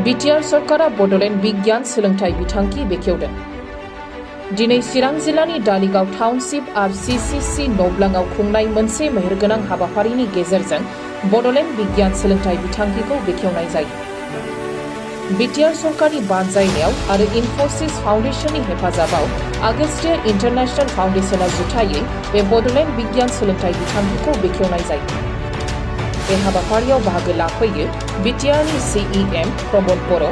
BTR सरकारा बड'लेण्ड बिगियान सोलोंथाइ बिथांखि बेखेवदों। दिनै चिरां जिल्लानि दालिगाव टाउनशिप आरो CCC नब्लाङाव खुंनाय मोनसे मेहेरगोनां हाबाफारिनि गेजेरजों बड'लेण्ड बिगियान सोलोंथाइ बिथांखिखौ बेखेवनाय जायो। बिटिआर सरकारनि बानजायनायाव आरो इनफोसिस फाउन्डेशननि हेफाजाबाव आगस्टियार इन्टारनेशनेल फाउन्डेशना जुथायै बे बड'लेण्ड बिगियान सोलोंथाइ बिथांखिखौ बेखेवनाय जायो। बे हाबाफारियाव बाहागो लाफैयो बिटिआरनि CEM प्रमद बर',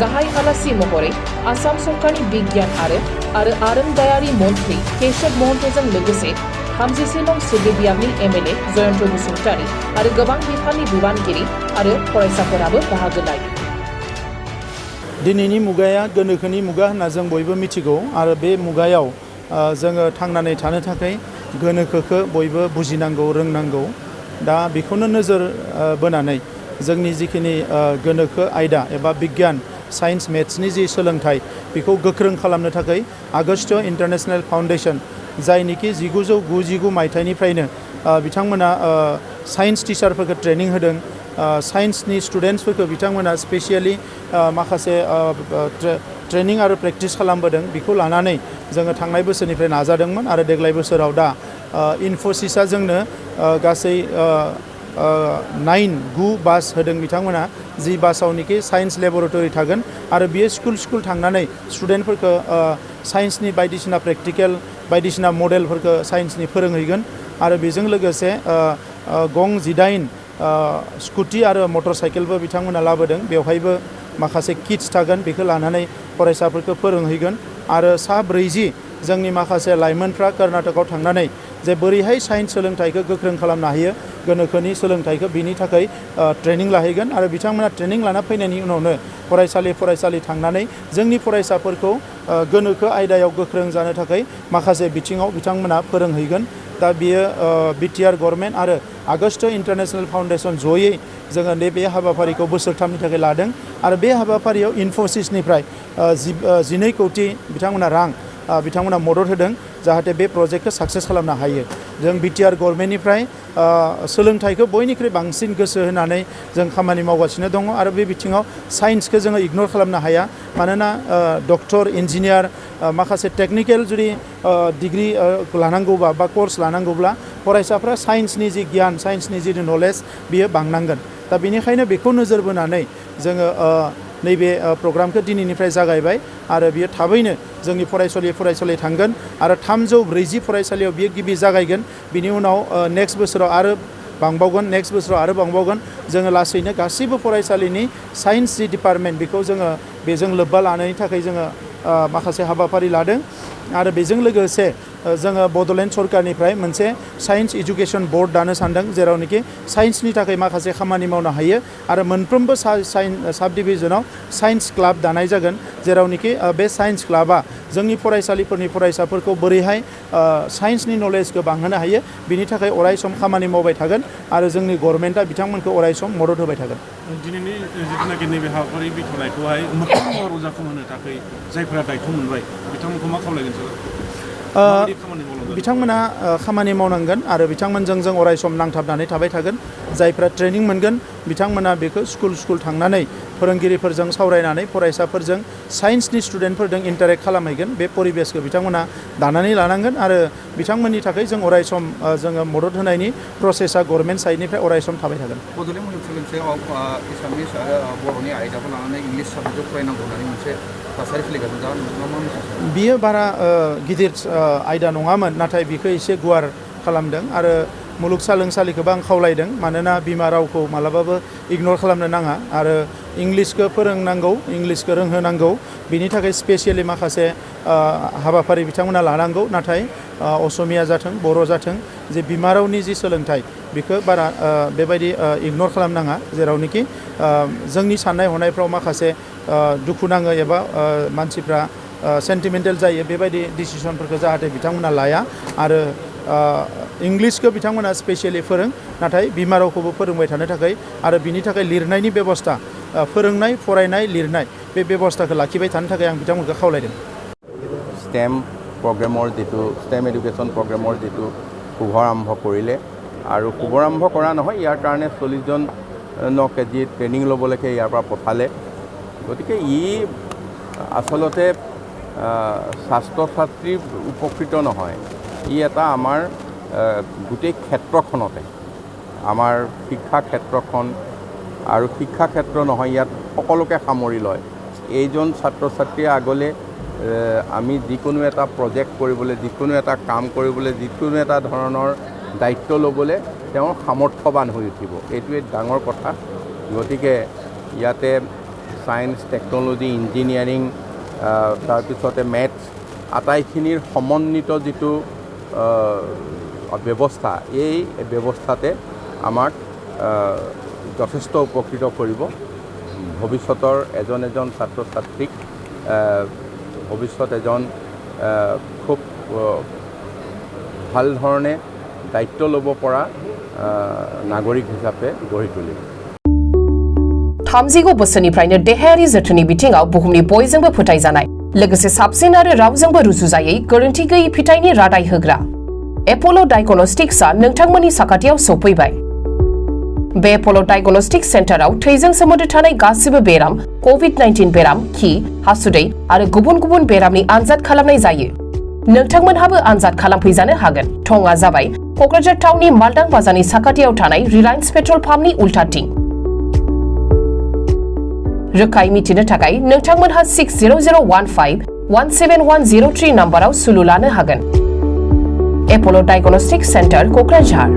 गाहाय आलासि महरै आसाम सरकारनि बिगियान आरो आरोंदायारि मन्थ्रि केशव महन्तजों लोगोसे 37 नं सिबिबियामनि MLA जयन्त बसुमतारी आरो गोबां बिफाननि बिबानगिरि आरो फरायसाफोराबो बाहागो लायो। दिनैनि मुगाया गोनोखोनि मुगा होनना जों बयबो मिथिगौ आरो बे मुगायाव जोङो थांनानै थानो थाखाय गोनोखोखौ बयबो बुजिनांगौ रोंनांगौ। दा बेखौनो नोजोर बोनानै जोंनि जिखिनि गोनोखो आयदा एबा बिगियान साइन्स मेथ्सनि जि सोलोंथाइ बेखौ गोख्रों खालामनो थाखाय आगस्टियार इन्टारनेशनेल फाउन्डेशन जायनिखि 1999 मायथाइनिफ्रायनो बिथांमोना साइन्स टिचारफोरखौ ट्रेनिं होदों। साइन्सनि स्टुडेन्टसफोरखौ बिथांमोना स्पेसियेलि माखासे ट्रेनिं आरो प्रेक्टिस खालामबोदों। बेखौ लानानै जोङो थांनाय बोसोरनिफ्राय नाजादोंमोन आरो देग्लाय बोसोराव दा इनफोसिसआ जोंनो गासै 9 बास होदों बिथांमोना। जि बासावनिखि साइन्स लेबरेटरि थागोन आरो बियो स्कुल थांनानै स्टुडेन्टफोरखौ साइन्सनि बायदिसिना प्रेक्टिकेल बायदिसिना मडेलफोरखौ साइन्सनि फोरोंहैगोन आरो बेजों लोगोसे गं 19 स्कुटि आरो मटर साइकेलबो बिथांमोना लाबोदों। बेवहायबो माखासे किट्स थागोन, बेखौ लानानै फरायसाफोरखौ फोरोंहैगोन आरो 40 जोंनि माखासे लाइमोनफ्रा कर्नाटकआव थांनानै जे बोरैहाय साइन्स सोलोंथाइखौ गोख्रों खालामनो हायो, गोनोखोनि सोलोंथाइखौ बिनि थाखाय ट्रेनिं लाहैगोन आरो बिथांमोना ट्रेनिं लाना फैनायनि उनावनो फरायसालि थांनानै जोंनि फरायसाफोरखौ गोनोखो आयदायाव गोख्रों जानो थाखाय माखासे बिथिङाव बिथांमोना फोरोंहैगोन। दा बियो बिटिआर गभर्नमेन्ट आरो आगस्टियार इन्टारनेशनेल फाउन्डेशन जयै जोङो बे हाबाफारिखौ बोसोरथामनि थाखाय लादों आरो बे हाबाफारियाव इनफोसिसनिफ्राय 12 कौटि बिथांमोना रां बिथांमोना मदद होदों जाहाथे बे प्रजेक्टखौ साक्सेस खालामनो हायो। जों बिटिआर गभर्नमेन्टनिफ्राय सोलोंथाइखौ बयनिख्रुइ बांसिन गोसो होनानै जों खामानि मावगासिनो दङ आरो बे बिथिङाव साइन्सखौ जोङो इगनर खालामनो हाया। मानोना डक्टर इन्जिनियार माखासे टेक्निकेल जुदि डिग्री लानांगौबा बा कर्स लानांगौब्ला फरायसाफ्रा साइन्सनि जि गियान साइन्सनि जि नलेज बियो बांनांगोन। दा बेनिखायनो बेखौ नोजोर बोनानै जोङो नैबे प्रग्रामखौ दिनैनिफ्राय जागायबाय आरो बियो थाबैनो जोंनि फरायसालि थांगोन आरो 340 फरायसालियाव बियो गिबि जागायगोन। बिनि उनाव नेक्स्ट बोसोराव आरो बांबावगोन। जोङो लासैनो गासैबो फरायसालिनि साइन्स जि डिपार्टमेन्ट बेखौ जोङो बेजों लोब्बा लानायनि थाखाय जोङो माखासे हाबाफारि लादों आरो बेजों लोगोसे जोङो बड'लेण्ड सरकारनिफ्राय मोनसे साइन्स एजुकेशन बोर्ड दानो सानदों जेरावनोखि साइन्सनि थाखाय माखासे खामानि मावनो हायो आरो मोनफ्रोमबो साब डिभिजनाव साइन्स क्लाब दानाय जागोन जेरावनोखि बे साइन्स क्लाबा जोंनि फरायसालिफोरनि फरायसाफोरखौ बोरैहाय साइन्सनि नलेजखौ बांहोनो हायो बिनि थाखाय अरायसम खामानि मावबाय थागोन आरो जोंनि गभर्नमेन्टआ बिथांमोनखौ अरायसम मदद होबाय थागोन। दिनैनि जिथुनाखि नैबे हाबाफारि बेखेवनायखौहाय मोगथां महराव जाफुंहोनो थाखाय जायफोरा दायथ' मोनबाय बिथांमोनखौ मा खावलायगोन सार? बिथांमोना खामानि मावनांगोन आरो बिथांमोनजों जों अरायसम नांथाबनानै थाबाय थागोन। जायफ्रा ट्रेनिं मोनगोन बिथांमोना बेखौ स्कुल थांनानै फोरोंगिरिफोरजों सावरायनानै फरायसाफोरजों साइन्सनि स्टुडेन्टफोरजों इन्टारेक्ट खालामहैगोन। बे परिबेसखौ बिथांमोना दानानै लानांगोन आरो बिथांमोननि थाखाय जों अरायसम जोङो मदद होनायनि प्रसेसा गभर्नमेन्ट साइडनिफ्राय अरायसम थाबाय थागोन। बड'लेण्ड मुलुगसोलोंसालियाव एसामिस आरो बर'नि आयदाखौ लानानै इंलिस साबजेक्टआव फरायनांगौ होननानै मोनसे थासारि सोलिगासिनो दा नोंथाङा मा मिथियो? बियो बारा गिदिर आयदा नङामोन, नाथाय बिखौ एसे गुवार खालामदों आरो मुलुगसोलोंसालिखौबो आं खावलायदों मानोना बिमा रावखौ मालाबाबो इगनर खालामनो नाङा आरो इंलिसखौ फोरोंनांगौ, इंलिसखौ रोंहोनांगौ। बिनि थाखाय स्पेसियेलि माखासे हाबाफारि बिथांमोना लानांगौ। नाथाय असमिया जाथों बर' जाथों जे बिमा रावनि जि सोलोंथाइ बेखौ बारा बेबायदि इगनर खालामनाङा जेरावनोखि जोंनि साननाय हनायफ्राव माखासे दुखु नाङो एबा मानसिफ्रा सेन्टिमेन्टेल जायो बेबायदि डिसिसनफोरखौ जाहाथे बिथांमोना लाया आरो इंलिसखौ बिथांमोना स्पेसियेलि नाथाय बिमा रावखौबो फोरोंबाय थानो थाखाय आरो बिनि थाखाय लिरनायनि बेबस्था फोरोंनाय फरायनाय लिरनाय बे बेबस्थाखौ लाखिबाय थानो थाखाय आं बिथांमोनखौ खावलायदों। स्टेम प्रग्रेমৰ যিটো स्टेम एडुकेशन प्रग्रेমৰ যিটো শুভাৰম্ভ কৰিলে আৰু শুভাৰম্ভ কৰা নহয়, ইয়াৰ কাৰণে 40 জনক যি ট্ৰেইনিং ল'বলৈকে ইয়াৰ পৰা পঠালে গতিকে ই আচলতে ছাত্ৰ ছাত্ৰী উপকৃত নহয়, ই এটা আমাৰ গোটেই ক্ষেত্ৰখনতে আমাৰ শিক্ষা ক্ষেত্ৰখন আৰু শিক্ষা ক্ষেত্ৰ নহয়, ইয়াত সকলোকে সামৰি লয়। এইজন ছাত্ৰ ছাত্ৰীয়ে আগলৈ আমি যিকোনো এটা প্ৰজেক্ট কৰিবলৈ, যিকোনো এটা কাম কৰিবলৈ, যিকোনো এটা ধৰণৰ দায়িত্ব ল'বলৈ তেওঁৰ সামৰ্থ্যৱান হৈ উঠিব, এইটোৱে ডাঙৰ কথা। গতিকে ইয়াতে ছায়েন্স, টেকন'লজি, ইঞ্জিনিয়াৰিং, তাৰপিছতে মেথছ আটাইখিনিৰ সমন্বিত যিটো ব্যৱস্থা, এই ব্যৱস্থাতে আমাক যথেষ্ট উপকৃত কৰিব। ভৱিষ্যতৰ এজন ছাত্ৰ ছাত্ৰীক ভৱিষ্যত এজন খুব ভাল ধৰণে दायित्व लब परा नागरिक हिसाबै गढ़ी तुलिब। 30 बोसोरनिफ्रायनो देहायारि जोथोननि बिथिङाव बुहुमनि बयजोंबो फोथायजानाय लोगोसे साबसिन आरो रावजोंबो रुजुजायै गोरोन्थि गैयै फिथाइनि रादाय होग्रा एपल' डायग्नोस्टिक्सआ नोंथांमोननि साखाथियाव सौफैबाय। बे एपल' डायग्नोस्टिक्स सेन्टाराव थैजों सोमोन्दो थानाय गासिबो बेराम, कोविड-19 बेराम, खि, हासुदै आरो गुबुन गुबुन बेरामनि आनजाद खालामनाय जायो। नोंथांमोनहाबो आनजाद खालामफैजानो हागोन। थंआ जाबाय क'क्राझार टाउननि मालदां बाजारनि साखाथियाव थानाय रिलायन्स पेट्रल पाम्पनि उल्टाथिं। रोखायै मिथिनो थाखाय नोंथांमोनहा 6001517103 नाम्बाराव सुलु लानो हागोन। Apple' diagnostics centre Kokrajhar.